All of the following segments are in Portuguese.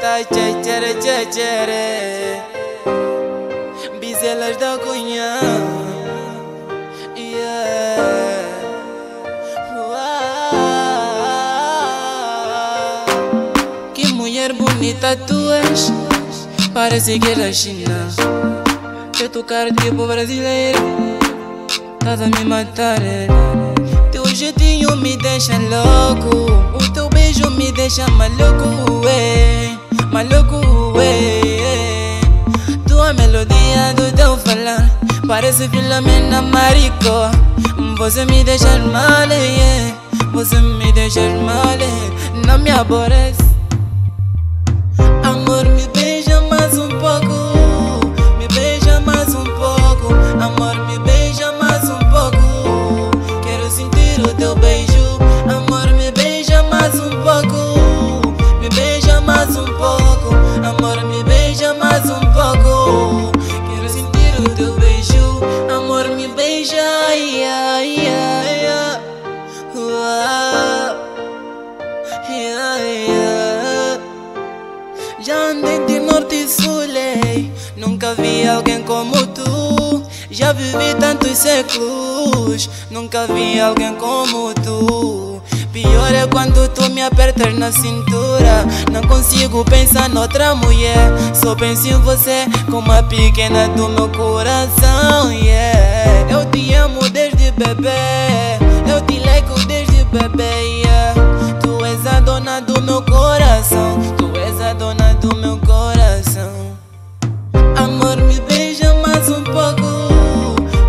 tá tchere tchere tchere. Bizelas da Cunha, yeah. Que mulher bonita tu és, parece que é da China. Eu tocar tipo brasileiro, estás a me matar. Teu jeitinho me deixa louco, o teu beijo me deixa maluco, maluco, tua melodia do teu falar parece Filomena Marico. Você me deixa mal, você me deixa mal, não me aborrece. Amor, me beija mais um pouco, me beija mais um pouco. Amor, me beija mais um pouco, quero sentir o teu beijo. Amor, me beija mais um pouco, me beija mais um pouco. Amor, me beija mais um pouco, quero sentir o teu beijo. Amor, me beija, yeah, yeah, yeah. Yeah, yeah. Já andei de norte e sul, nunca vi alguém como tu. Já vivi tantos séculos, nunca vi alguém como tu. Pior é quando tu me apertas na cintura, não consigo pensar noutra mulher, só penso em você como a pequena do meu coração, yeah. Eu te amo desde bebê, eu te leco desde bebê, yeah. Tu és a dona do meu coração, tu és a dona do meu coração. Amor, me beija mais um pouco,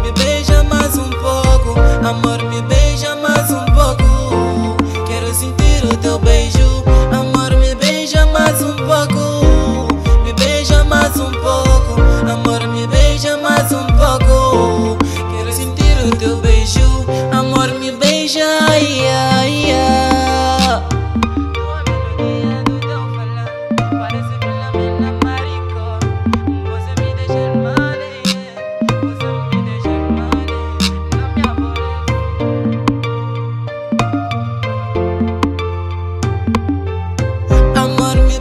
me beija mais um pouco. Amor, me beija mais um pouco, quero sentir o teu beijo. Amor, me beija mais um pouco, me beija mais um pouco. Amor, me beija mais um pouco, quero sentir o teu beijo. Amor, me beija, yeah, yeah. Amor, me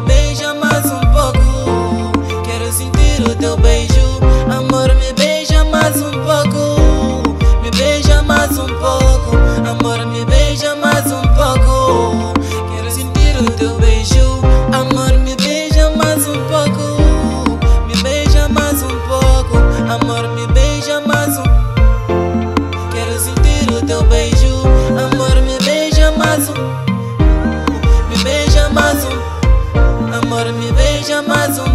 beija mais um pouco, quero sentir o teu beijo. Amor, me beija mais um pouco, me beija mais um pouco. Amor, me beija mais um pouco, quero sentir o teu beijo. Amor, me beija mais um pouco, me beija mais um pouco. Amor, me beija mais um, quero sentir o teu beijo. Amor, me beija mais um, me beija mais um. Amor, me beija mais um.